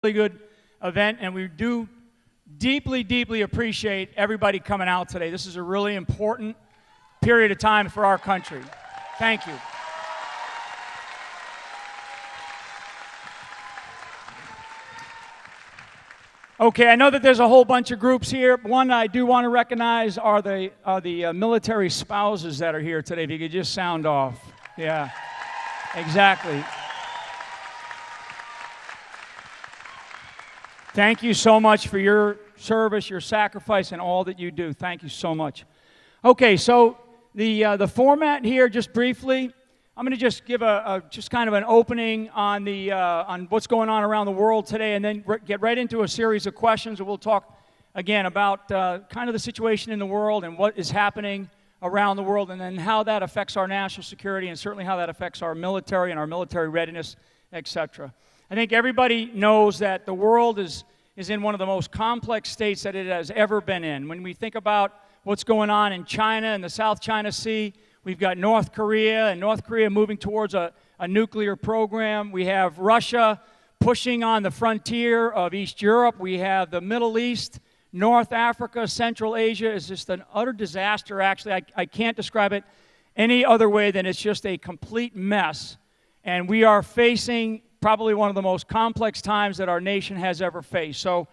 really good event, and we do deeply, deeply appreciate everybody coming out today. This is a really important period of time for our country. Thank you. Okay, I know that there's a whole bunch of groups here. One I do want to recognize are the military spouses that are here today. If you could just sound off. Yeah, exactly. Thank you so much for your service, your sacrifice, and all that you do. Thank you so much. Okay, so the format here, just briefly, I'm going to just give just kind of an opening on on what's going on around the world today, and then get right into a series of questions, and we'll talk again about kind of the situation in the world and what is happening around the world, and then how that affects our national security, and certainly how that affects our military and our military readiness, etc. I think everybody knows that the world is in one of the most complex states that it has ever been in. When we think about what's going on in China and the South China Sea, we've got North Korea, and North Korea moving towards a nuclear program. We have Russia pushing on the frontier of East Europe. We have the Middle East, North Africa, Central Asia is just an utter disaster, actually. I can't describe it any other way than it's just a complete mess. And we are facing probably one of the most complex times that our nation has ever faced. So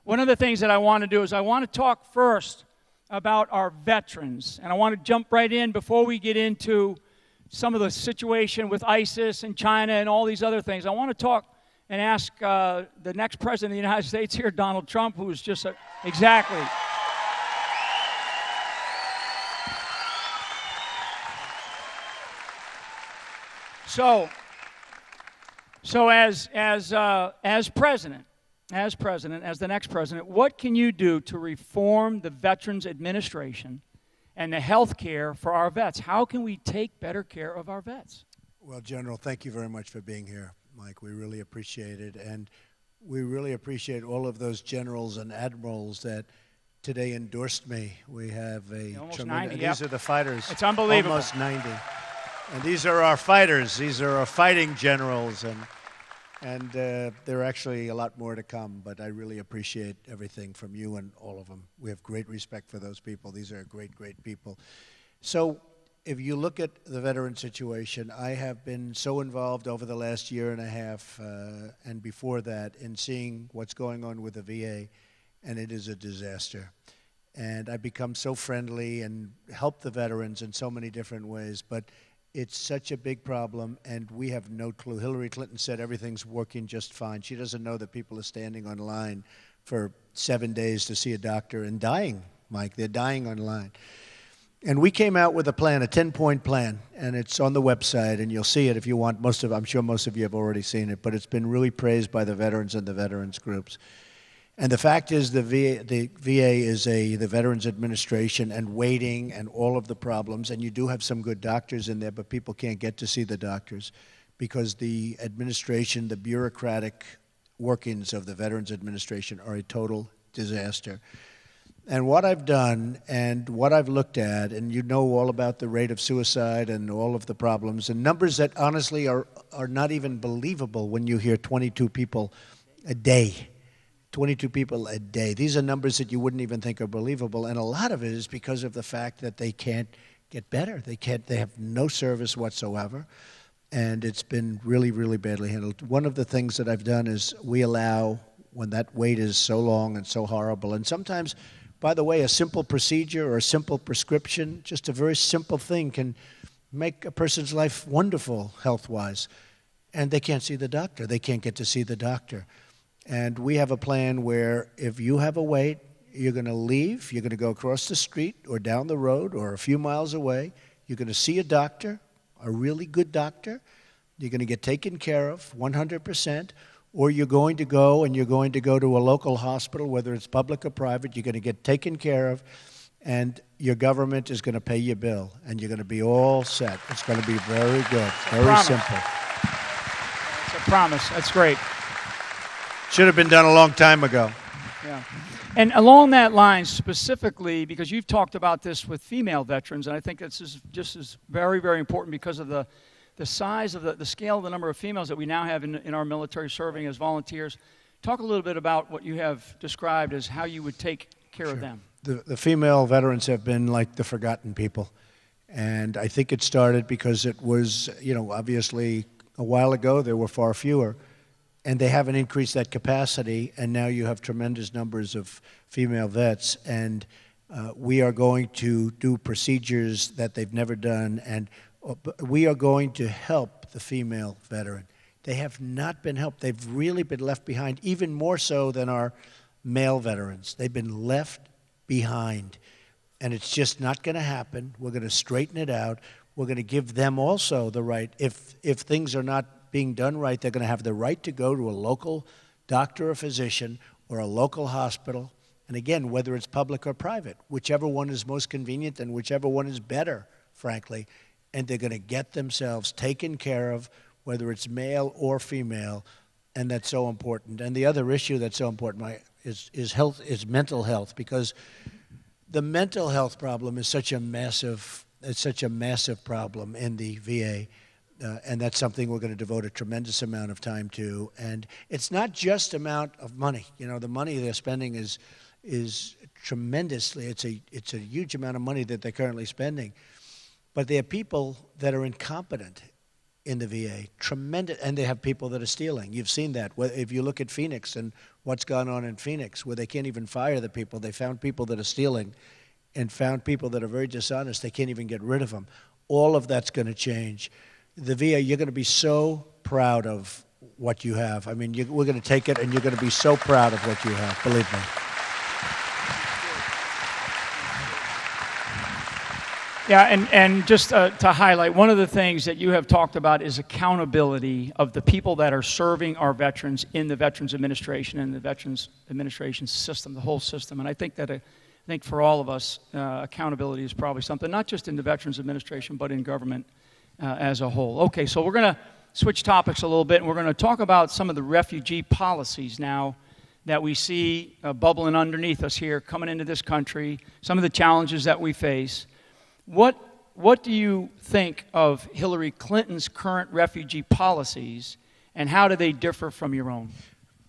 one of the things that I want to do is I want to talk first about our veterans. And I want to jump right in before we get into some of the situation with ISIS and China and all these other things. I want to talk and ask the next president of the United States here, Donald Trump, who is just exactly. So as president, as the next president, what can you do to reform the Veterans Administration and the health care for our vets? How can we take better care of our vets? Well, General, thank you very much for being here, Mike. We really appreciate it. And we really appreciate all of those generals and admirals that today endorsed me. We have almost 90, yep. These are the fighters. It's unbelievable. Almost 90. And these are our fighters. These are our fighting generals. And there are actually a lot more to come, but I really appreciate everything from you and all of them. We have great respect for those people. These are great, great people. So if you look at the veteran situation, I have been so involved over the last year and a half and before that in seeing what's going on with the VA, and it is a disaster. And I've become so friendly and help the veterans in so many different ways, but it's such a big problem, and we have no clue. Hillary Clinton said everything's working just fine. She doesn't know that people are standing on line for 7 days to see a doctor and dying, Mike. They're dying online. And we came out with a plan, a 10-point plan, and it's on the website, and you'll see it if you want. I'm sure most of you have already seen it, but it's been really praised by the veterans and the veterans groups. And the fact is the VA is the Veterans Administration and waiting and all of the problems. And you do have some good doctors in there, but people can't get to see the doctors because the administration, the bureaucratic workings of the Veterans Administration are a total disaster. And what I've done and what I've looked at, and you know all about the rate of suicide and all of the problems, and numbers that honestly are not even believable when you hear 22 people a day. 22 people a day. These are numbers that you wouldn't even think are believable, and a lot of it is because of the fact that they can't get better. They have no service whatsoever, and it's been really, really badly handled. One of the things that I've done is we allow, when that wait is so long and so horrible, and sometimes, by the way, a simple procedure or a simple prescription, just a very simple thing can make a person's life wonderful health-wise, and they can't see the doctor. They can't get to see the doctor. And we have a plan where if you have a wait, you're going to leave, you're going to go across the street or down the road or a few miles away. You're going to see a doctor, a really good doctor. You're going to get taken care of 100%. Or you're going to go to a local hospital, whether it's public or private. You're going to get taken care of, and your government is going to pay your bill, and you're going to be all set. It's going to be very good, very simple. It's a promise. That's great. Should have been done a long time ago. Yeah. And along that line specifically, because you've talked about this with female veterans, and I think this is just as very, very important because of the size of the scale of the number of females that we now have in our military serving as volunteers. Talk a little bit about what you have described as how you would take care of them. The female veterans have been like the forgotten people. And I think it started because it was, obviously a while ago there were far fewer. And they haven't increased that capacity. And now you have tremendous numbers of female vets. And we are going to do procedures that they've never done. And we are going to help the female veteran. They have not been helped. They've really been left behind, even more so than our male veterans. They've been left behind. And it's just not going to happen. We're going to straighten it out. We're going to give them also the right. If things are not being done right, they're going to have the right to go to a local doctor or physician or a local hospital. And again, whether it's public or private, whichever one is most convenient and whichever one is better, frankly. And they're going to get themselves taken care of, whether it's male or female, and that's so important. And the other issue that's so important is mental health, because the mental health problem is such a massive problem in the VA, and that's something we're going to devote a tremendous amount of time to. And it's not just amount of money. The money they're spending is tremendously. It's a huge amount of money that they're currently spending, but they have people that are incompetent in the VA, tremendous, and they have people that are stealing. You've seen that. If you look at Phoenix and what's gone on in Phoenix, where they can't even fire the people, they found people that are stealing and found people that are very dishonest. They can't even get rid of them. All of that's going to change. The VA, you're going to be so proud of what you have. I mean, we're going to take it, and you're going to be so proud of what you have, believe me. Yeah, and just to highlight, one of the things that you have talked about is accountability of the people that are serving our veterans in the Veterans Administration and the Veterans Administration system, the whole system. And I think for all of us, accountability is probably something, not just in the Veterans Administration, but in government as a whole. Okay, so we're going to switch topics a little bit, and we're going to talk about some of the refugee policies now that we see bubbling underneath us here, coming into this country, some of the challenges that we face. What do you think of Hillary Clinton's current refugee policies, and how do they differ from your own?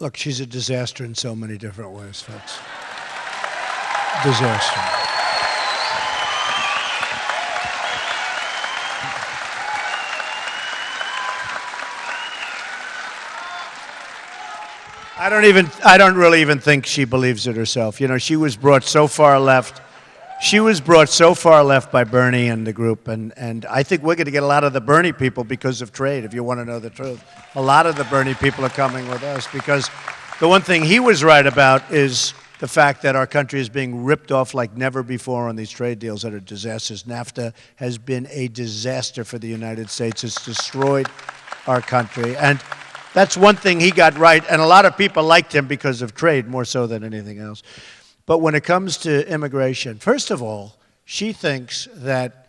Look, she's a disaster in so many different ways, folks. Disaster. I don't really even think she believes it herself. She was brought so far left. She was brought so far left by Bernie and the group, and I think we're going to get a lot of the Bernie people because of trade, if you want to know the truth. A lot of the Bernie people are coming with us because the one thing he was right about is the fact that our country is being ripped off like never before on these trade deals that are disasters. NAFTA has been a disaster for the United States. It's destroyed our country, and that's one thing he got right, and a lot of people liked him because of trade more so than anything else. But when it comes to immigration, first of all, she thinks that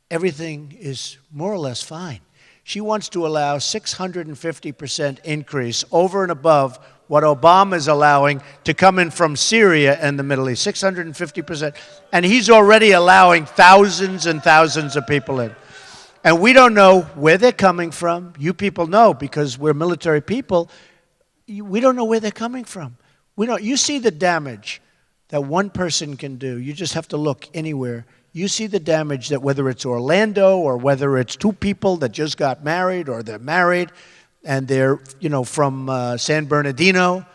everything is more or less fine. She wants to allow 650% increase over and above what Obama is allowing to come in from Syria and the Middle East, 650%. And he's already allowing thousands and thousands of people in. And we don't know where they're coming from. You people know, because we're military people. We don't know where they're coming from. You see the damage that one person can do. You just have to look anywhere. You see the damage that whether it's Orlando or whether it's two people that just got married or they're married and they're, from San Bernardino.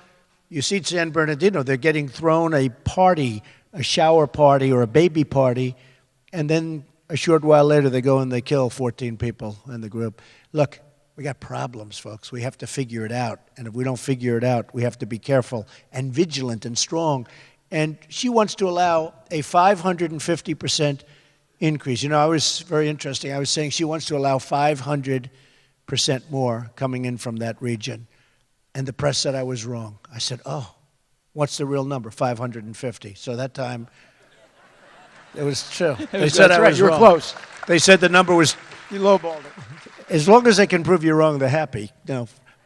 You see San Bernardino, they're getting thrown a party, a shower party or a baby party, and then a short while later they go and they kill 14 people in the group. Look, we got problems, folks. We have to figure it out. And if we don't figure it out, we have to be careful and vigilant and strong. And she wants to allow a 550% increase. I was very interesting. I was saying she wants to allow 500% more coming in from that region. And the press said I was wrong. I said, oh, what's the real number? 550. So that time, it was true. They said I was wrong. You were close. They said the number was... You lowballed it. As long as they can prove you wrong, they're happy.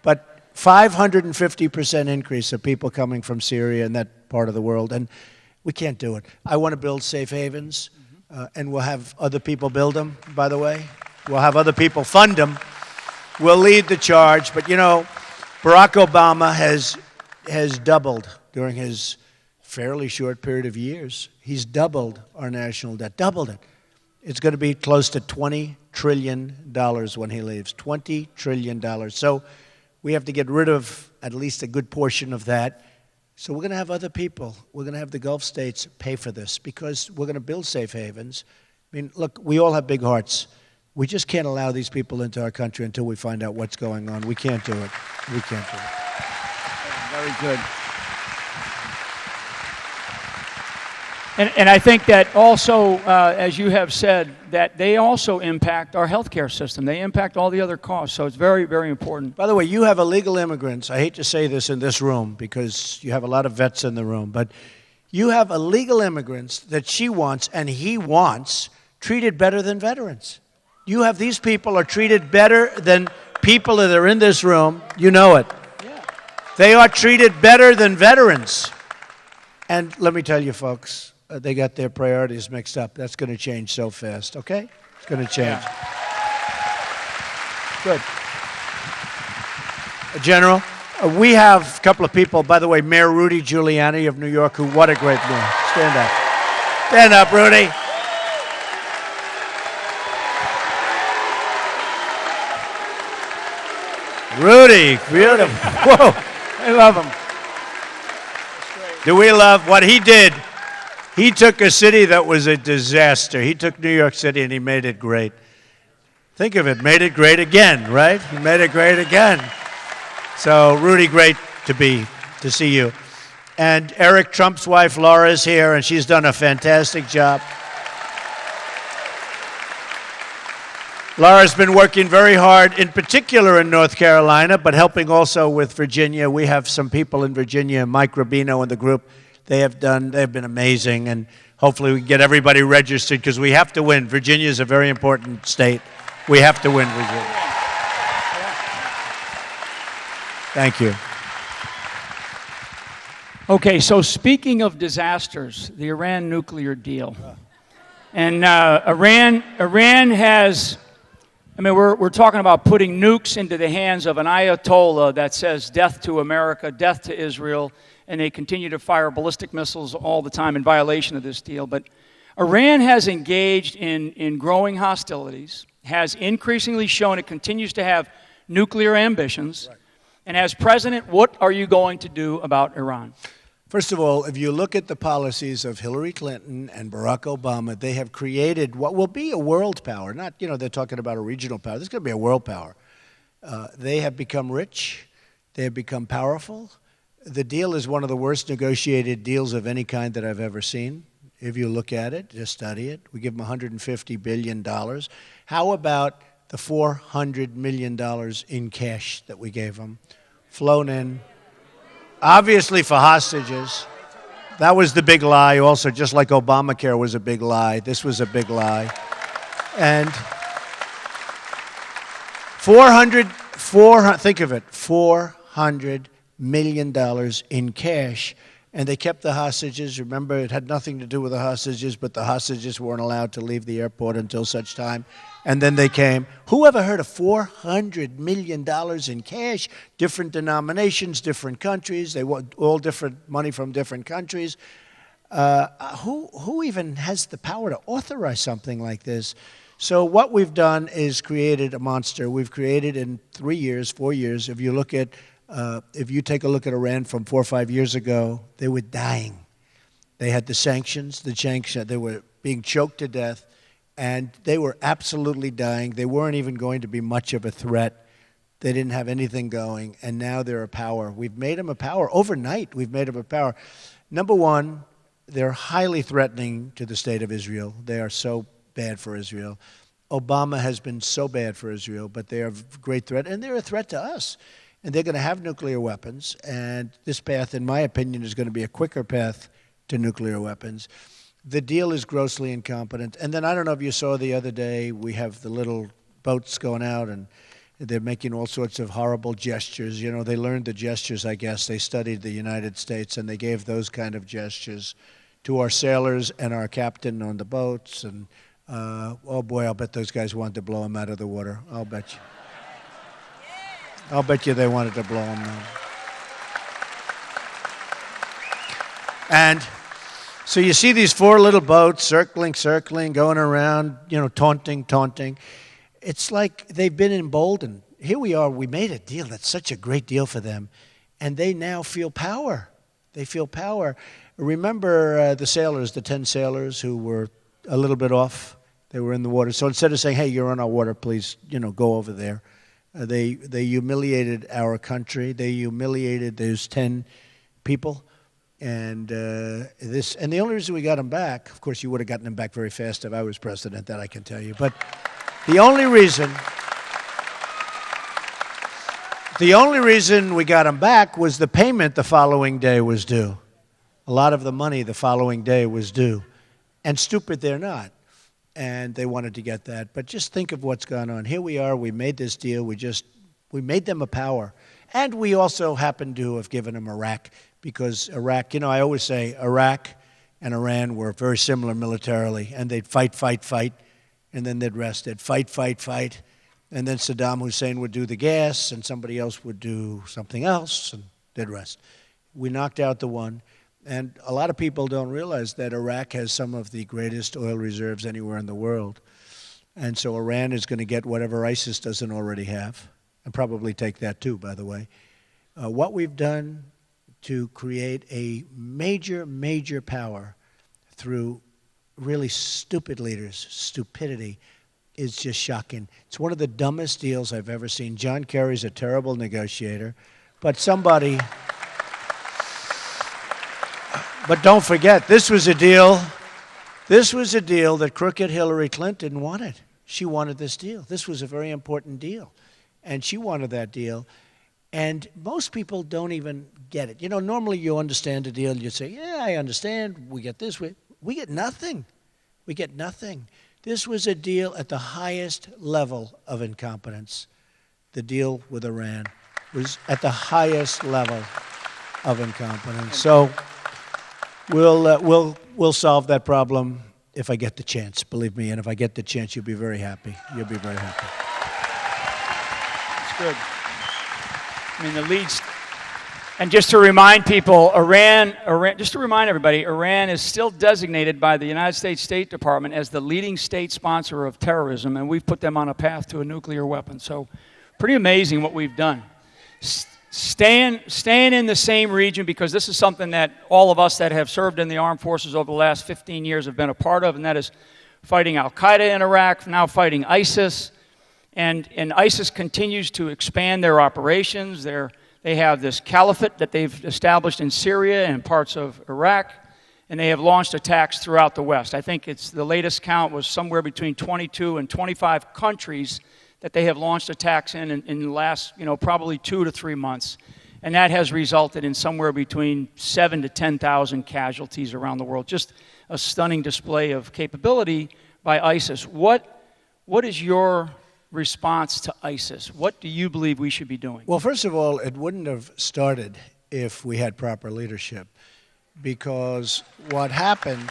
But 550% increase of people coming from Syria and that part of the world, and we can't do it. I want to build safe havens, and we'll have other people build them, by the way. We'll have other people fund them. We'll lead the charge, but Barack Obama has has doubled during his fairly short period of years. He's doubled our national debt, doubled it. It's going to be close to $20 trillion when he leaves, $20 trillion. So we have to get rid of at least a good portion of that. So we're going to have other people. We're going to have the Gulf states pay for this because we're going to build safe havens. I mean, look, we all have big hearts. We just can't allow these people into our country until we find out what's going on. We can't do it. We can't do it. Very good. And I think that also, as you have said, that they also impact our healthcare system. They impact all the other costs. So it's very, very important. By the way, you have illegal immigrants. I hate to say this in this room because you have a lot of vets in the room, but you have illegal immigrants that she wants and he wants treated better than veterans. You have these people are treated better than people that are in this room. You know it. Yeah. They are treated better than veterans. And let me tell you, folks, they got their priorities mixed up. That's going to change so fast, okay? It's going to change. Yeah. Good. General, we have a couple of people, by the way, Mayor Rudy Giuliani of New York, who, what a great mayor. Stand up. Stand up, Rudy. Rudy, beautiful. Whoa, I love him. Do we love what he did? He took a city that was a disaster. He took New York City and he made it great. Think of it, made it great again, right? He made it great again. So, Rudy, great to see you. And Eric Trump's wife, Laura, is here, and she's done a fantastic job. Laura's been working very hard, in particular in North Carolina, but helping also with Virginia. We have some people in Virginia, Mike Rubino and the group. They've been amazing, and hopefully we can get everybody registered because we have to win. Virginia is a very important state. We have to win Virginia. Thank you. Okay, so speaking of disasters, the Iran nuclear deal. And Iran has, I mean, we're talking about putting nukes into the hands of an Ayatollah that says death to America, death to Israel, and they continue to fire ballistic missiles all the time in violation of this deal. But Iran has engaged in growing hostilities, has increasingly shown it continues to have nuclear ambitions. Right. And as president, what are you going to do about Iran? First of all, if you look at the policies of Hillary Clinton and Barack Obama, they have created what will be a world power. Not, they're talking about a regional power. This is going to be a world power. They have become rich. They have become powerful. The deal is one of the worst negotiated deals of any kind that I've ever seen. If you look at it, just study it. We give them $150 billion. How about the $400 million in cash that we gave them, flown in? Obviously for hostages. That was the big lie also, just like Obamacare was a big lie. This was a big lie. And think of it, $400 million in cash. And they kept the hostages. Remember, it had nothing to do with the hostages, but the hostages weren't allowed to leave the airport until such time. And then they came. Who ever heard of $400 million in cash? Different denominations, different countries. They want all different money from different countries. Who even has the power to authorize something like this? So what we've done is created a monster. We've created in 3 years, 4 years. If you take a look at Iran from 4 or 5 years ago, they were dying. They had the sanctions, they were being choked to death, and they were absolutely dying. They weren't even going to be much of a threat. They didn't have anything going, and now they're a power. We've made them a power. Overnight, we've made them a power. Number one, they're highly threatening to the state of Israel. They are so bad for Israel. Obama has been so bad for Israel, but they are a great threat, and they're a threat to us. And they're going to have nuclear weapons, and this path, in my opinion, is going to be a quicker path to nuclear weapons. The deal is grossly incompetent. And then I don't know if you saw the other day, we have the little boats going out, and they're making all sorts of horrible gestures. They learned the gestures, I guess. They studied the United States, and they gave those kind of gestures to our sailors and our captain on the boats. And, oh, boy, I'll bet those guys wanted to blow them out of the water. I'll bet you. I'll bet you they wanted to blow them out. And so you see these 4 little boats circling, going around, taunting. It's like they've been emboldened. Here we are, we made a deal that's such a great deal for them, and they now feel power. They feel power. Remember the sailors, the 10 sailors who were a little bit off? They were in the water. So instead of saying, hey, you're on our water, please, go over there. They humiliated our country. They humiliated those 10 people. And the only reason we got them back, of course, you would have gotten them back very fast if I was president, that I can tell you. But the only reason we got them back was the payment the following day was due. A lot of the money the following day was due. And stupid they're not. And they wanted to get that. But just think of what's gone on. Here we are, we made this deal, we made them a power. And we also happen to have given them Iraq, because Iraq, I always say Iraq and Iran were very similar militarily, and they'd fight, and then they'd rest. They'd fight, and then Saddam Hussein would do the gas, and somebody else would do something else, and they'd rest. We knocked out the one. And a lot of people don't realize that Iraq has some of the greatest oil reserves anywhere in the world. And so Iran is going to get whatever ISIS doesn't already have, and probably take that too, by the way. What we've done to create a major power through really stupid leaders, stupidity, is just shocking. It's one of the dumbest deals I've ever seen. John Kerry's a terrible negotiator, but But don't forget, this was a deal that crooked Hillary Clinton wanted. She wanted this deal. This was a very important deal. And she wanted that deal. And most people don't even get it. Normally you understand a deal, you say, yeah, I understand, we get this. We get nothing. We get nothing. This was a deal at the highest level of incompetence. The deal with Iran was at the highest level of incompetence. So we'll solve that problem if I get the chance, believe me. And if I get the chance, you'll be very happy. You'll be very happy. That's good. I mean, the leads. And just to remind people, just to remind everybody, Iran is still designated by the United States State Department as the leading state sponsor of terrorism, and we've put them on a path to a nuclear weapon. So pretty amazing what we've done. Staying in the same region, because this is something that all of us that have served in the armed forces over the last 15 years have been a part of, and that is fighting al-Qaeda in Iraq, now fighting ISIS. And ISIS continues to expand their operations. They have this caliphate that they've established in Syria and parts of Iraq, and they have launched attacks throughout the West. I think the latest count was somewhere between 22 and 25 countries that they have launched attacks in the last, probably 2 to 3 months. And that has resulted in somewhere between 7,000 to 10,000 casualties around the world. Just a stunning display of capability by ISIS. What is your response to ISIS? What do you believe we should be doing? Well, first of all, it wouldn't have started if we had proper leadership, because what happened,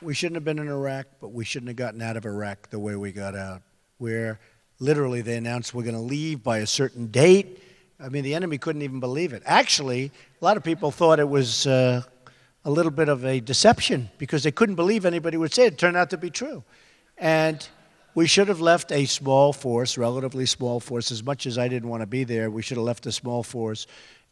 we shouldn't have been in Iraq, but we shouldn't have gotten out of Iraq the way we got out, where literally they announced we're going to leave by a certain date. I mean, the enemy couldn't even believe it. Actually, a lot of people thought it was a little bit of a deception, because they couldn't believe anybody would say it. It turned out to be true. And we should have left a small force, relatively small force. As much as I didn't want to be there, we should have left a small force.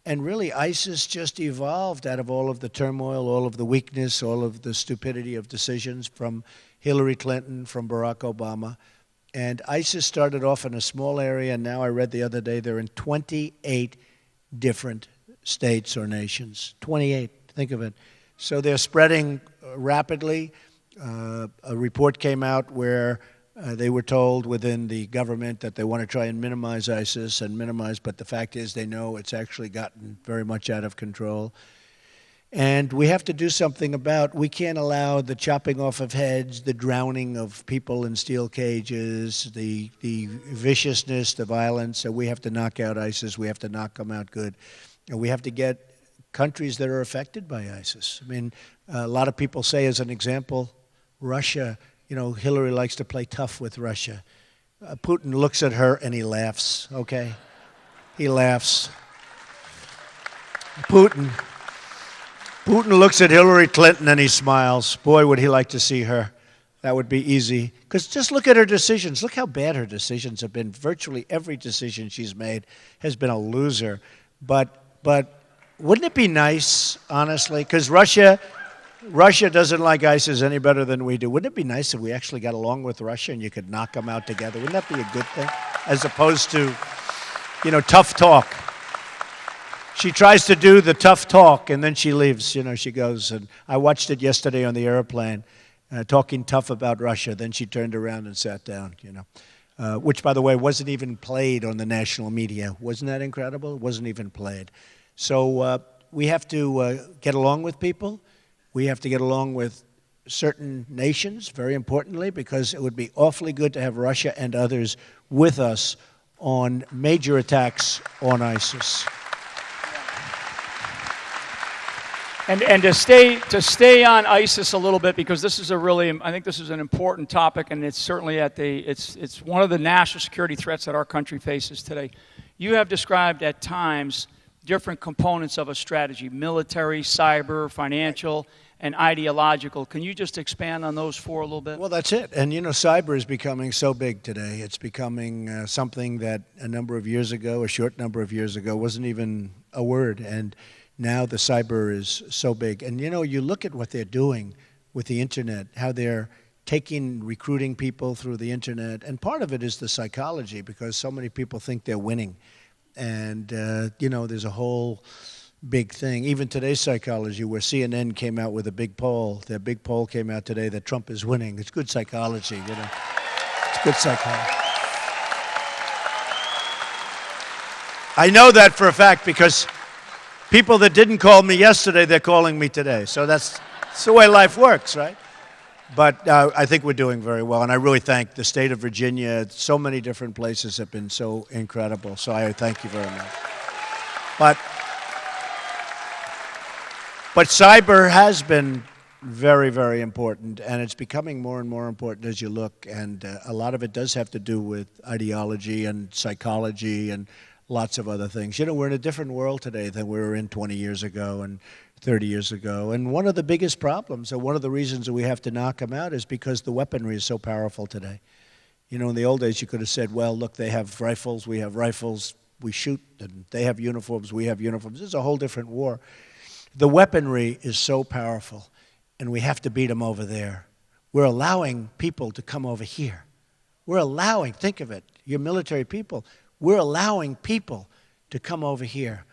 And really, ISIS just evolved out of all of the turmoil, all of the weakness, all of the stupidity of decisions from Hillary Clinton, from Barack Obama. And ISIS started off in a small area, and now I read the other day they're in 28 different states or nations. 28, think of it. So they're spreading rapidly. A report came out where they were told within the government that they want to try and minimize ISIS but the fact is they know it's actually gotten very much out of control. And we have to do something about, we can't allow the chopping off of heads, the drowning of people in steel cages, the viciousness, the violence. So we have to knock out ISIS. We have to knock them out good. And we have to get countries that are affected by ISIS. I mean, a lot of people say, as an example, Russia, Hillary likes to play tough with Russia. Putin looks at her and he laughs, okay? He laughs. Putin. Putin looks at Hillary Clinton and he smiles. Boy, would he like to see her. That would be easy. Because just look at her decisions. Look how bad her decisions have been. Virtually every decision she's made has been a loser. But wouldn't it be nice, honestly? Because Russia doesn't like ISIS any better than we do. Wouldn't it be nice if we actually got along with Russia and you could knock them out together? Wouldn't that be a good thing? As opposed to, tough talk. She tries to do the tough talk, and then she leaves. She goes. And I watched it yesterday on the airplane, talking tough about Russia. Then she turned around and sat down, which, by the way, wasn't even played on the national media. Wasn't that incredible? It wasn't even played. So we have to get along with people. We have to get along with certain nations, very importantly, because it would be awfully good to have Russia and others with us on major attacks on ISIS. And to stay on ISIS a little bit, because this is I think this is an important topic, and it's certainly it's one of the national security threats that our country faces today. You have described at times different components of a strategy: military, cyber, financial, and ideological. Can you just expand on those four a little bit? Well, that's it. And cyber is becoming so big today. It's becoming something that a short number of years ago, wasn't even a word. And now the cyber is so big. And you look at what they're doing with the internet, how they're recruiting people through the internet. And part of it is the psychology, because so many people think they're winning. And, there's a whole big thing. Even today's psychology, where CNN came out with a big poll. Their big poll came out today that Trump is winning. It's good psychology, It's good psychology. I know that for a fact because people that didn't call me yesterday, they're calling me today. So that's the way life works, right? But I think we're doing very well, and I really thank the state of Virginia. So many different places have been so incredible, so I thank you very much. But cyber has been very, very important, and it's becoming more and more important as you look, and a lot of it does have to do with ideology and psychology and lots of other things. We're in a different world today than we were in 20 years ago and 30 years ago. And one of the biggest problems, and one of the reasons that we have to knock them out, is because the weaponry is so powerful today. In the old days, you could have said, well, look, they have rifles, we have rifles, we shoot, and they have uniforms, we have uniforms. This is a whole different war. The weaponry is so powerful, and we have to beat them over there. We're allowing people to come over here. Think of it, you're military people. We're allowing people to come over here.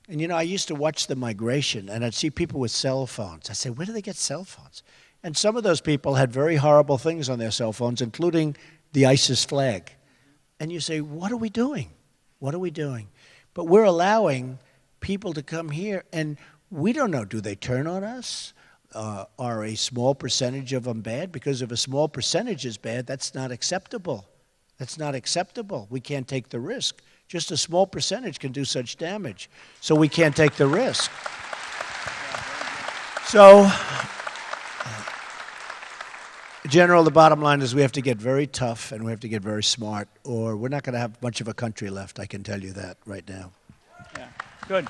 And, I used to watch the migration, and I'd see people with cell phones. I'd say, where do they get cell phones? And some of those people had very horrible things on their cell phones, including the ISIS flag. And you say, what are we doing? What are we doing? But we're allowing people to come here, and we don't know, do they turn on us? Are a small percentage of them bad? Because if a small percentage is bad, that's not acceptable. That's not acceptable. We can't take the risk. Just a small percentage can do such damage. So we can't take the risk. So, General, the bottom line is we have to get very tough and we have to get very smart, or we're not going to have much of a country left, I can tell you that right now. Yeah, good.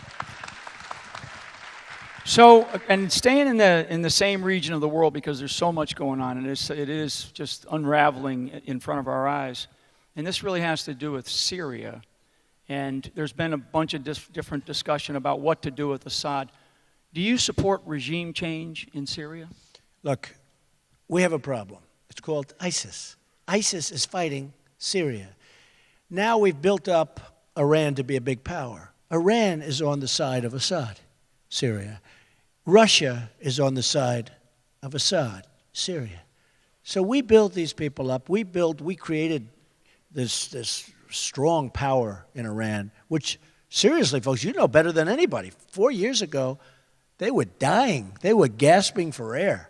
So, and staying in the same region of the world, because there's so much going on, and it is just unraveling in front of our eyes. And this really has to do with Syria. And there's been a bunch of different discussion about what to do with Assad. Do you support regime change in Syria? Look, we have a problem. It's called ISIS. ISIS is fighting Syria. Now we've built up Iran to be a big power. Iran is on the side of Assad, Syria. Russia is on the side of Assad, Syria. So we built these people up. We created this strong power in Iran, which, seriously, folks, you know better than anybody. 4 years ago, they were dying. They were gasping for air.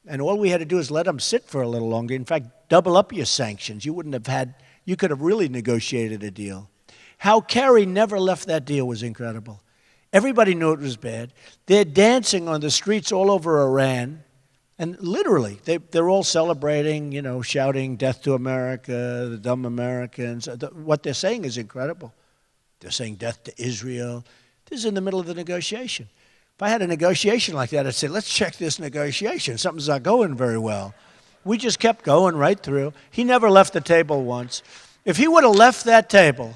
And all we had to do is let them sit for a little longer. In fact, double up your sanctions. You could have really negotiated a deal. How Kerry never left that deal was incredible. Everybody knew it was bad. They're dancing on the streets all over Iran. And literally, they're all celebrating, shouting, death to America, the dumb Americans. What they're saying is incredible. They're saying death to Israel. This is in the middle of the negotiation. If I had a negotiation like that, I'd say, let's check this negotiation. Something's not going very well. We just kept going right through. He never left the table once. If he would have left that table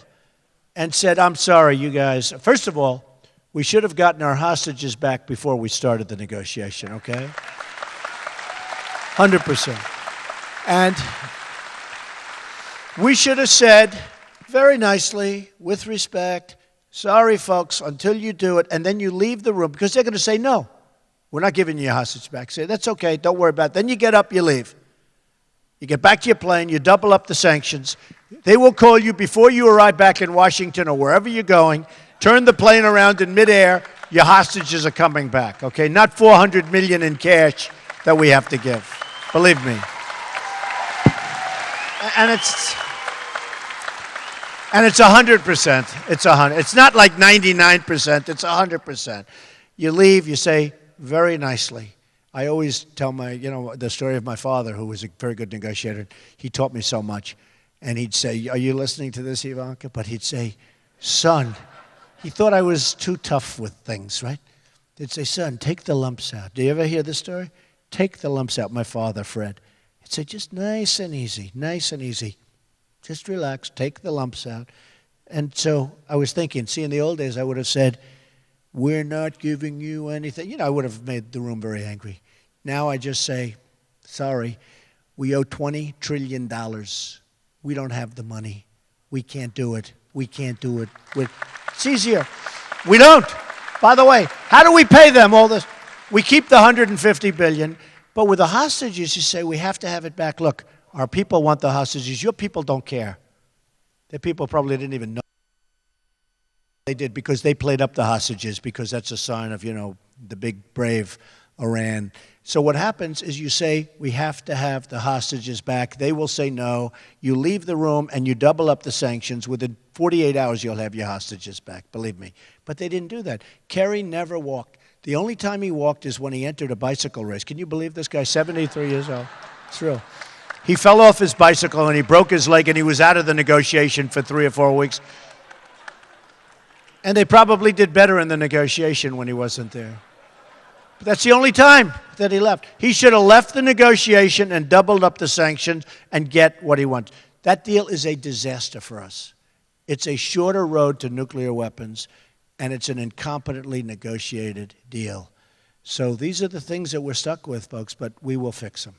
and said, I'm sorry, you guys. First of all, we should have gotten our hostages back before we started the negotiation, okay? 100%. And we should have said very nicely, with respect, sorry, folks, until you do it, and then you leave the room, because they're going to say, no, we're not giving you your hostage back. Say, that's okay, don't worry about it. Then you get up, you leave. You get back to your plane, you double up the sanctions. They will call you before you arrive back in Washington or wherever you're going, turn the plane around in midair, your hostages are coming back, okay? Not $400 million in cash that we have to give. Believe me. And it's 100%. It's 100. It's not like 99%. It's 100%. You leave. You say very nicely. I always tell the story of my father, who was a very good negotiator. He taught me so much, and he'd say, "Are you listening to this, Ivanka?" But he'd say, "Son," he thought I was too tough with things, right? He'd say, "Son, take the lumps out." Do you ever hear this story? Take the lumps out. My father, Fred. He'd say, just nice and easy, nice and easy. Just relax, take the lumps out. And so I was thinking, see, in the old days, I would have said, we're not giving you anything. I would have made the room very angry. Now I just say, sorry, we owe $20 trillion. We don't have the money. We can't do it. We can't do it. It's easier. We don't. By the way, how do we pay them all this? We keep the $150 billion, but with the hostages, you say we have to have it back. Look, our people want the hostages. Your people don't care. Their people probably didn't even know. They did because they played up the hostages, because that's a sign of, the big, brave Iran. So what happens is you say, we have to have the hostages back. They will say no. You leave the room and you double up the sanctions. Within 48 hours, you'll have your hostages back, believe me. But they didn't do that. Kerry never walked. The only time he walked is when he entered a bicycle race. Can you believe this guy? 73 years old. It's real. He fell off his bicycle and he broke his leg and he was out of the negotiation for 3 or 4 weeks. And they probably did better in the negotiation when he wasn't there. But that's the only time that he left. He should have left the negotiation and doubled up the sanctions and get what he wants. That deal is a disaster for us. It's a shorter road to nuclear weapons, and it's an incompetently negotiated deal. So these are the things that we're stuck with, folks, but we will fix them.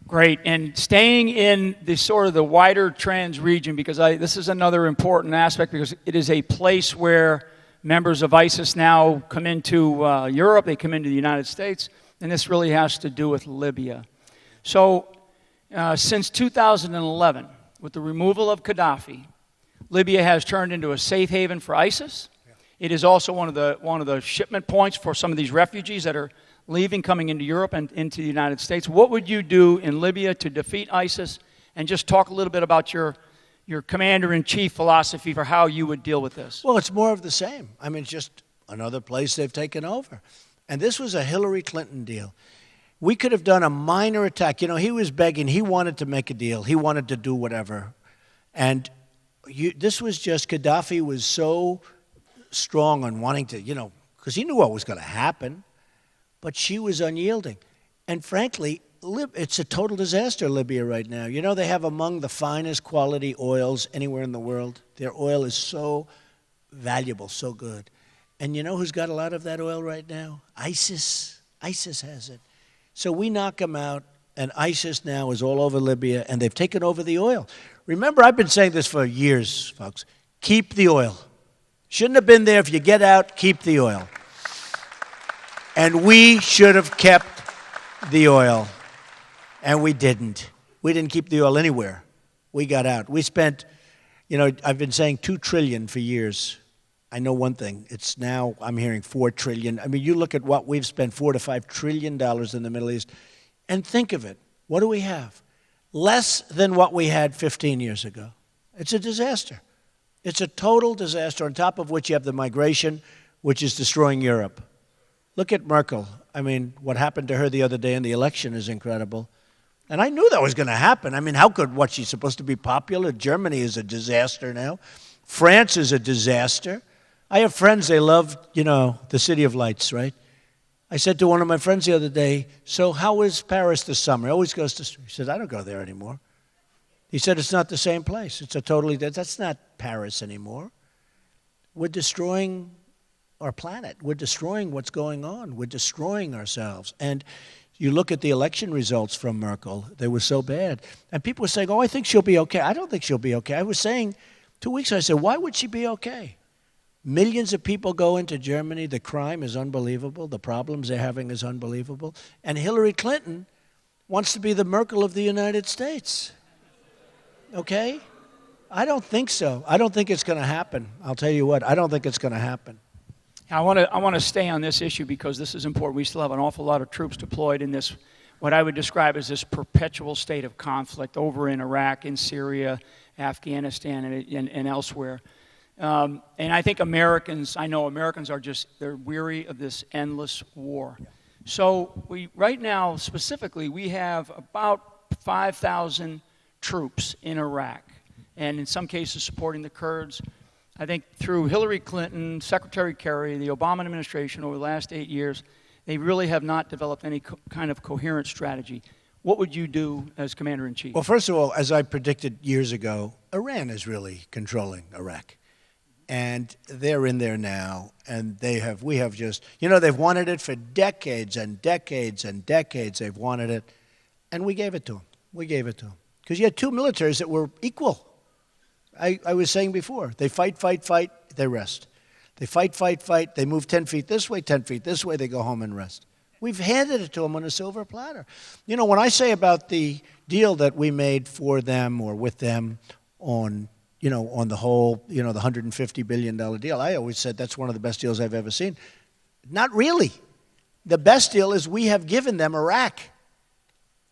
Great. And staying in the sort of the wider trans region, because this is another important aspect, because it is a place where members of ISIS now come into Europe, they come into the United States, and this really has to do with Libya. So since 2011, with the removal of Gaddafi, Libya has turned into a safe haven for ISIS. It is also one of the shipment points for some of these refugees that are leaving, coming into Europe and into the United States. What would you do in Libya to defeat ISIS? And just talk a little bit about your commander-in-chief philosophy for how you would deal with this. Well, it's more of the same. I mean, it's just another place they've taken over. And this was a Hillary Clinton deal. We could have done a minor attack. He was begging. He wanted to make a deal. He wanted to do whatever. And this was just, Gaddafi was so strong on wanting to, because he knew what was going to happen. But she was unyielding. And frankly, it's a total disaster, Libya, right now. They have among the finest quality oils anywhere in the world. Their oil is so valuable, so good. And you know who's got a lot of that oil right now? ISIS. ISIS has it. So we knock them out, and ISIS now is all over Libya, and they've taken over the oil. Remember, I've been saying this for years, folks. Keep the oil. Shouldn't have been there. If you get out, keep the oil. And we should have kept the oil. And we didn't. We didn't keep the oil anywhere. We got out. We spent, I've been saying $2 trillion for years. I know one thing. It's now, I'm hearing $4 trillion. I mean, you look at what we've spent, $4 to $5 trillion in the Middle East, and think of it. What do we have? Less than what we had 15 years ago. It's a disaster. It's a total disaster, on top of which you have the migration, which is destroying Europe. Look at Merkel. I mean, what happened to her the other day in the election is incredible. And I knew that was going to happen. I mean, how could, she's supposed to be popular? Germany is a disaster now. France is a disaster. I have friends, they love, the City of Lights, right? I said to one of my friends the other day, so how is Paris this summer? He always goes to, he said, I don't go there anymore. He said, it's not the same place. It's a totally, that's not Paris anymore. We're destroying our planet. We're destroying what's going on. We're destroying ourselves. And you look at the election results from Merkel, they were so bad. And people were saying, oh, I think she'll be okay. I don't think she'll be okay. I was saying 2 weeks ago, I said, why would she be okay? Millions of people go into Germany. The crime is unbelievable. The problems they're having is unbelievable. And Hillary Clinton wants to be the Merkel of the United States. Okay? I don't think so. I don't think it's going to happen. I'll tell you what, I don't think it's going to happen. I want to stay on this issue because this is important. We still have an awful lot of troops deployed in this, what I would describe as this perpetual state of conflict over in Iraq, in Syria, Afghanistan, and elsewhere. And I think I know Americans are they're weary of this endless war. So right now, specifically, we have about 5,000 troops in Iraq, and in some cases supporting the Kurds. I think through Hillary Clinton, Secretary Kerry, the Obama administration over the last 8 years, they really have not developed any kind of coherent strategy. What would you do as Commander-in-Chief? Well, first of all, as I predicted years ago, Iran is really controlling Iraq. And they're in there now, and we have just, they've wanted it for decades and decades and decades. They've wanted it, and we gave it to them. We gave it to them. Because you had two militaries that were equal. I was saying before, they fight, they rest. They fight, they move 10 feet this way, 10 feet this way, they go home and rest. We've handed it to them on a silver platter. When I say about the deal that we made for them or with them on the whole, the $150 billion deal, I always said that's one of the best deals I've ever seen. Not really. The best deal is we have given them Iraq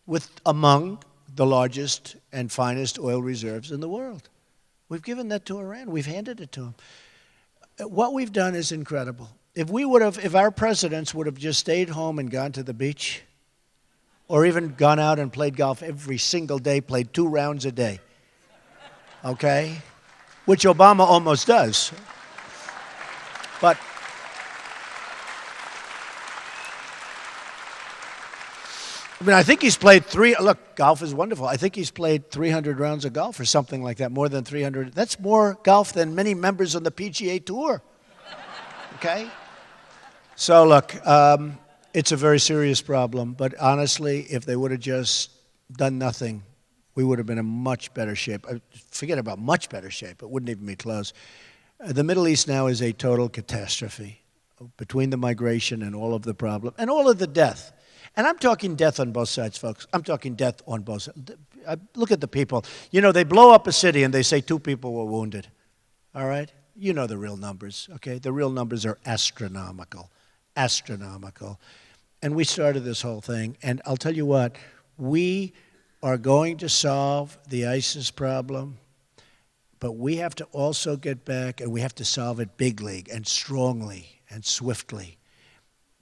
with among the largest and finest oil reserves in the world. We've given that to Iran. We've handed it to them. What we've done is incredible. If our presidents would have just stayed home and gone to the beach, or even gone out and played golf every single day, played 2 rounds a day, okay? Which Obama almost does. But I think he's played golf is wonderful. I think he's played 300 rounds of golf or something like that, more than 300. That's more golf than many members on the PGA Tour. Okay? So look, it's a very serious problem, but honestly, if they would have just done nothing, we would have been in much better shape. Forget about much better shape. It wouldn't even be close. The Middle East now is a total catastrophe between the migration and all of the problem and all of the death. And I'm talking death on both sides, folks. I'm talking death on both sides. Look at the people. They blow up a city and they say 2 people were wounded. All right? You know the real numbers, okay? The real numbers are astronomical. Astronomical. And we started this whole thing. And I'll tell you what, we are going to solve the ISIS problem, but we have to also get back and we have to solve it big league and strongly and swiftly.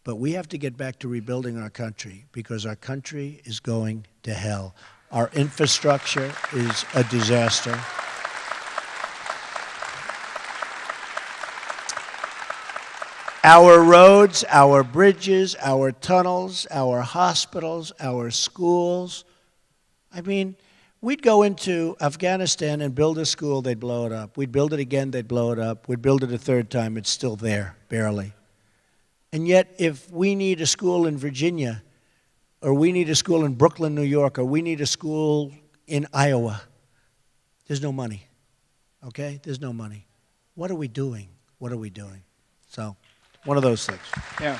But we have to get back to rebuilding our country because our country is going to hell. Our infrastructure is a disaster. Our roads, our bridges, our tunnels, our hospitals, our schools. We'd go into Afghanistan and build a school, they'd blow it up. We'd build it again, they'd blow it up. We'd build it a third time, it's still there, barely. And yet, if we need a school in Virginia, or we need a school in Brooklyn, New York, or we need a school in Iowa, there's no money, okay? There's no money. What are we doing? What are we doing? So, one of those things. Yeah.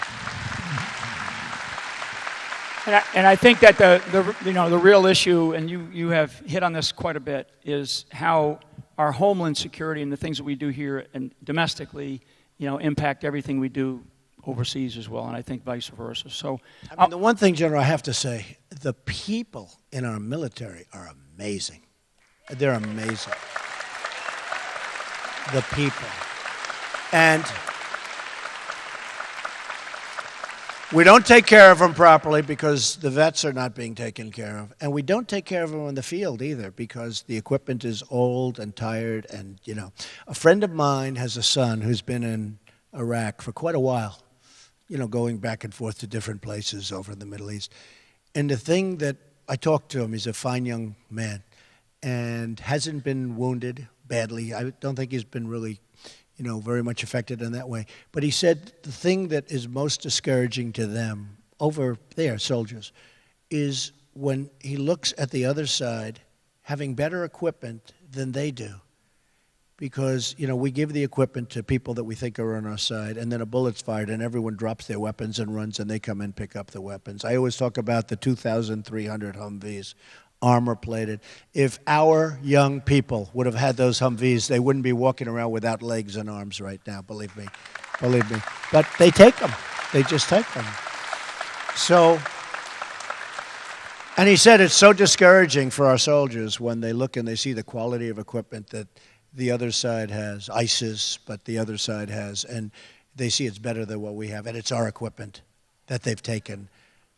And I think that the real issue, and you have hit on this quite a bit, is how our homeland security and the things that we do here and domestically, impact everything we do overseas as well, and I think vice versa. So, the one thing, General, I have to say, the people in our military are amazing. They're amazing. The people. And we don't take care of them properly because the vets are not being taken care of. And we don't take care of them in the field either because the equipment is old and tired. And, a friend of mine has a son who's been in Iraq for quite a while, going back and forth to different places over in the Middle East. And the thing that I talked to him, he's a fine young man and hasn't been wounded badly. I don't think he's been really, very much affected in that way. But he said the thing that is most discouraging to them over there, soldiers, is when he looks at the other side having better equipment than they do. Because, we give the equipment to people that we think are on our side, and then a bullet's fired, and everyone drops their weapons and runs, and they come and pick up the weapons. I always talk about the 2,300 Humvees, armor-plated. If our young people would have had those Humvees, they wouldn't be walking around without legs and arms right now, believe me. Believe me. But they take them. They just take them. So, and he said it's so discouraging for our soldiers when they look and they see the quality of equipment that the other side has, ISIS, but the other side has, and they see it's better than what we have, and it's our equipment that they've taken.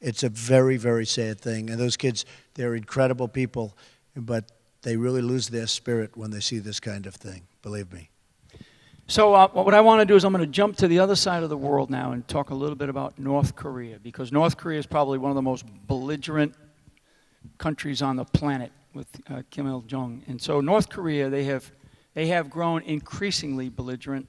It's a very, very sad thing, and those kids, they're incredible people, but they really lose their spirit when they see this kind of thing, believe me. So what I want to do is I'm going to jump to the other side of the world now and talk a little bit about North Korea, because North Korea is probably one of the most belligerent countries on the planet with Kim Il-jung. And so North Korea, they have grown increasingly belligerent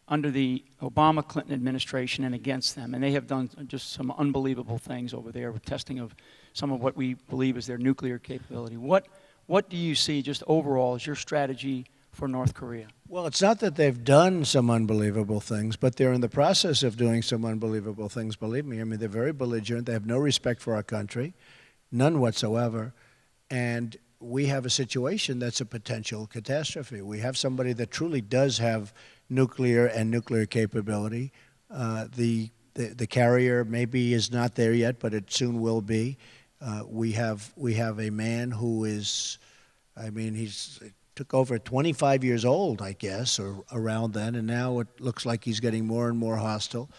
under the Obama-Clinton administration and against them. And they have done just some unbelievable things over there with testing of some of what we believe is their nuclear capability. What do you see just overall as your strategy for North Korea? Well, it's not that they've done some unbelievable things, but they're in the process of doing some unbelievable things, believe me. I mean, they're very belligerent. They have no respect for our country, none whatsoever. And we have a situation that's a potential catastrophe. We have somebody that truly does have nuclear capability. The carrier maybe is not there yet, but it soon will be. We have a man who is, he's took over 25 years old, I guess, or around then, and now it looks like he's getting more and more hostile.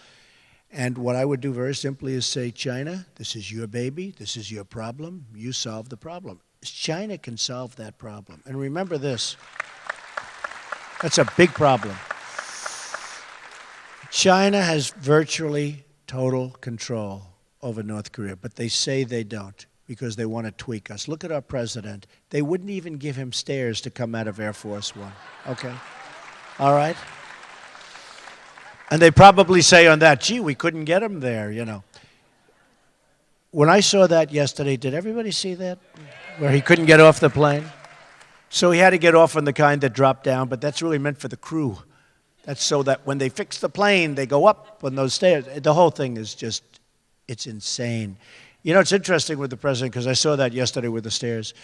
And what I would do very simply is say, China, this is your baby, this is your problem, you solve the problem. China can solve that problem. And remember this, that's a big problem. China has virtually total control over North Korea, but they say they don't because they want to tweak us. Look at our president. They wouldn't even give him stairs to come out of Air Force One, okay? All right? And they probably say on that, gee, we couldn't get him there, When I saw that yesterday, did everybody see that? Where he couldn't get off the plane? So he had to get off on the kind that dropped down, but that's really meant for the crew. That's so that when they fix the plane, they go up on those stairs. The whole thing is just, it's insane. It's interesting with the president, because I saw that yesterday with the stairs.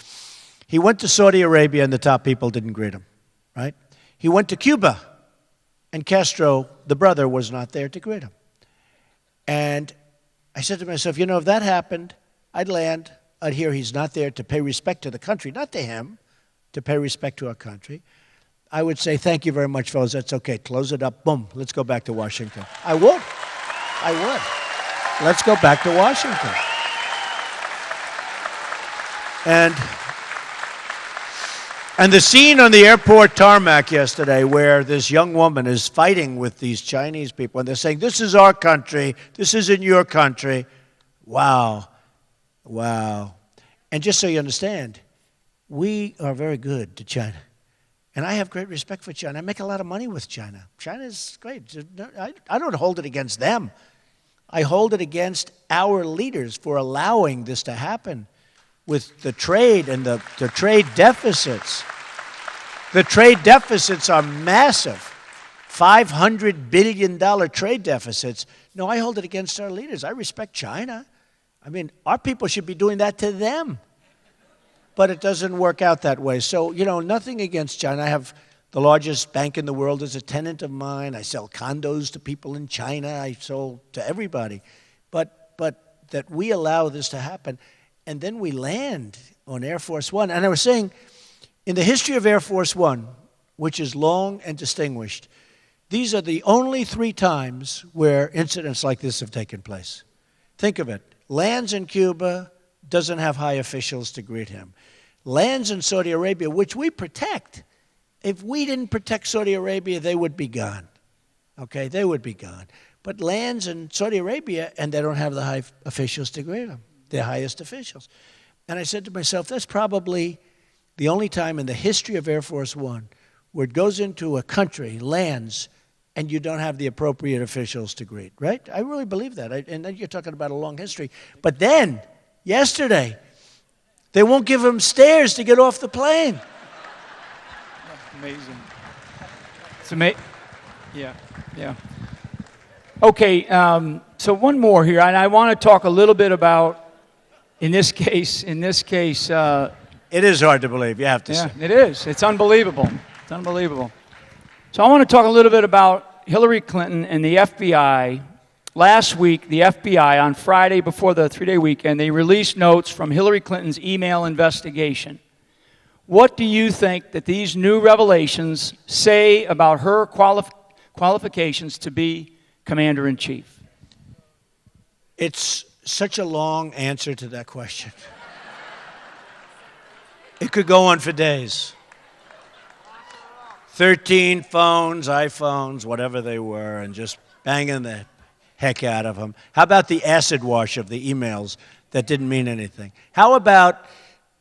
He went to Saudi Arabia, and the top people didn't greet him, right? He went to Cuba, and Castro, the brother, was not there to greet him. And I said to myself, if that happened, I'd land. I'd hear he's not there to pay respect to the country, not to him, to pay respect to our country. I would say, thank you very much, fellas. That's okay. Close it up. Boom. Let's go back to Washington. I would. Let's go back to Washington. And the scene on the airport tarmac yesterday where this young woman is fighting with these Chinese people, and they're saying, this is our country, this isn't your country. Wow. And just so you understand, we are very good to China. And I have great respect for China. I make a lot of money with China. China's great. I don't hold it against them. I hold it against our leaders for allowing this to happen with the trade and the trade deficits. The trade deficits are massive. $500 billion trade deficits. No, I hold it against our leaders. I respect China. Our people should be doing that to them. But it doesn't work out that way. So, nothing against China. I have the largest bank in the world as a tenant of mine. I sell condos to people in China. I sell to everybody. But that we allow this to happen, and then we land on Air Force One. And I was saying, in the history of Air Force One, which is long and distinguished, these are the only 3 times where incidents like this have taken place. Think of it. Lands in Cuba, doesn't have high officials to greet him. Lands in Saudi Arabia, which we protect. If we didn't protect Saudi Arabia, they would be gone. okay, they would be gone. But lands in Saudi Arabia, and they don't have the high officials to greet them, the highest officials. And I said to myself, that's probably the only time in the history of Air Force One where it goes into a country, lands, and you don't have the appropriate officials to greet, right? I really believe that. And then you're talking about a long history. But then, yesterday, they won't give them stairs to get off the plane. Amazing. It's amazing. Yeah. Okay, so one more here, and I want to talk a little bit about, in this case. It is hard to believe, you have to say. Yeah, it is. It's unbelievable. It's unbelievable. So I want to talk a little bit about Hillary Clinton and the FBI. Last week, the FBI, on Friday before the 3-day weekend, they released notes from Hillary Clinton's email investigation. What do you think that these new revelations say about her qualifications to be Commander-in-Chief? It's such a long answer to that question. It could go on for days. 13 phones, iPhones, whatever they were, and just banging the heck out of them. How about the acid wash of the emails that didn't mean anything? How about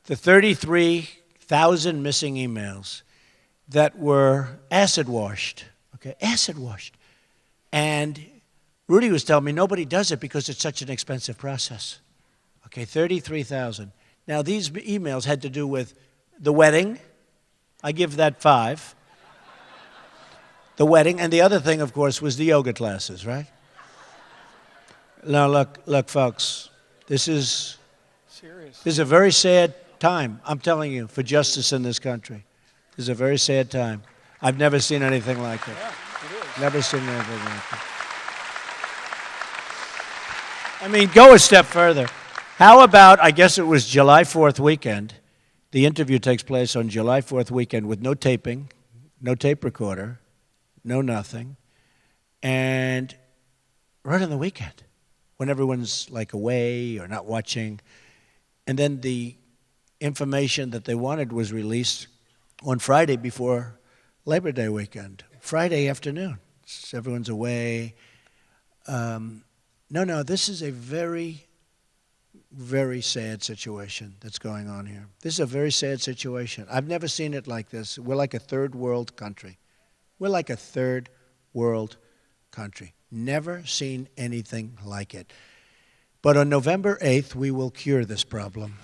the 33,000 missing emails that were acid washed? Okay, acid washed. And Rudy was telling me nobody does it because it's such an expensive process. Okay, 33,000. Now, these emails had to do with the wedding. I give that 5. The wedding. And the other thing, of course, was the yoga classes, right? Now, look, folks, this is serious. This is a very sad time, I'm telling you, for justice in this country. This is a very sad time. I've never seen anything like it. Yeah, it is. Never seen anything like it. I mean, go a step further. How about, I guess it was July 4th weekend. The interview takes place on July 4th weekend with no taping, no tape recorder, no nothing. And right on the weekend, when everyone's like away or not watching. And then the information that they wanted was released on Friday before Labor Day weekend, Friday afternoon. So everyone's away. No, this is a very, very sad situation that's going on here. This is a very sad situation. I've never seen it like this. We're like a third world country. We're like a third world country. Never seen anything like it. But on November 8th, we will cure this problem.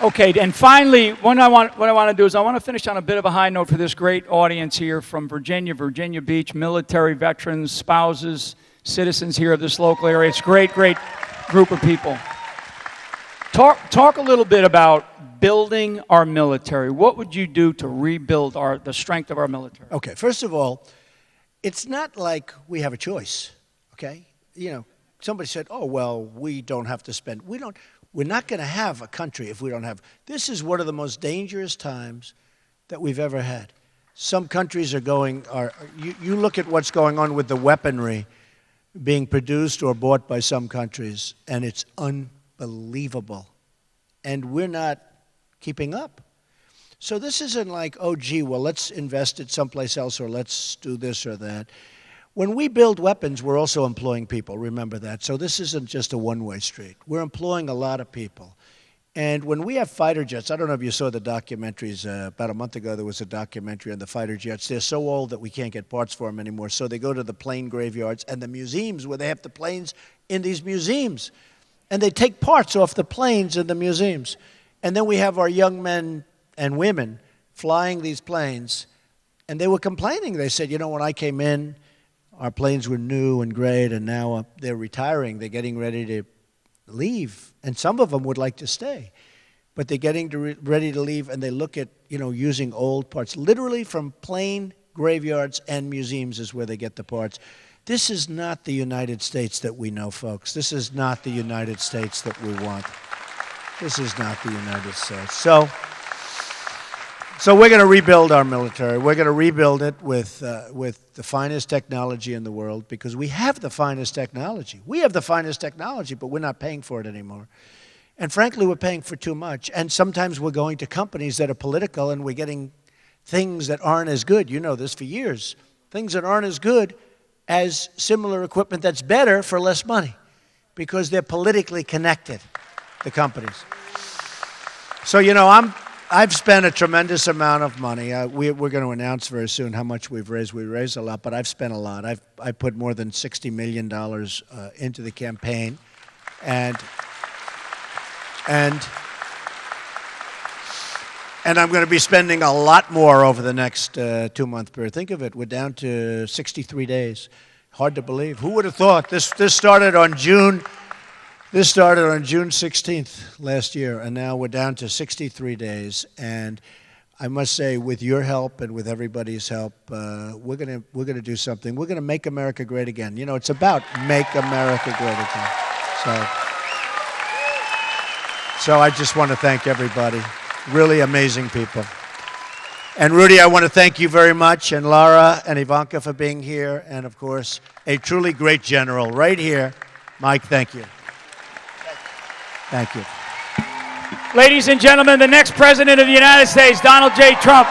Okay, and finally, what I want to do is I want to finish on a bit of a high note for this great audience here from Virginia Beach, military veterans, spouses, citizens here of this local area. It's a great group of people. Talk a little bit about building our military. What would you do to rebuild the strength of our military? Okay, first of all, it's not like we have a choice, okay? You know, somebody said, oh, well, we don't have to spend. We're not going to have a country if we don't have. This is one of the most dangerous times that we've ever had. Some countries you look at what's going on with the weaponry being produced or bought by some countries, and it's unbelievable. And we're not keeping up. So this isn't like, oh, gee, well, let's invest it someplace else or let's do this or that. When we build weapons, we're also employing people, remember that. So this isn't just a one-way street. We're employing a lot of people. And when we have fighter jets, I don't know if you saw the documentaries. About a month ago, there was a documentary on the fighter jets. They're so old that we can't get parts for them anymore. So they go to the plane graveyards and the museums where they have the planes in these museums. And they take parts off the planes in the museums. And then we have our young men and women flying these planes. And they were complaining. They said, you know, when I came in, our planes were new and great, and now they're retiring. They're getting ready to leave, and some of them would like to stay. But they're getting ready to leave, and they look at, you know, using old parts. Literally from plane graveyards and museums is where they get the parts. This is not the United States that we know, folks. This is not the United States that we want. This is not the United States. So we're going to rebuild our military. We're going to rebuild it with the finest technology in the world, because we have the finest technology. We have the finest technology, but we're not paying for it anymore. And frankly, we're paying for too much. And sometimes we're going to companies that are political, and we're getting things that aren't as good. You know this for years. Things that aren't as good as similar equipment that's better for less money, because they're politically connected, the companies. So, you know, I've spent a tremendous amount of money. We're going to announce very soon how much we've raised. We raised a lot, but I've spent a lot. I put more than $60 million into the campaign, and I'm going to be spending a lot more over the next 2-month period. Think of it, we're down to 63 days. Hard to believe. Who would have thought? This started on June 16th last year, and now we're down to 63 days. And I must say, with your help and with everybody's help, we're gonna do something. We're gonna make America great again. You know, it's about make America great again. So I just want to thank everybody. Really amazing people. And Rudy, I want to thank you very much, and Lara and Ivanka for being here, and of course, a truly great general right here. Mike, thank you. Thank you. Ladies and gentlemen, the next President of the United States, Donald J. Trump.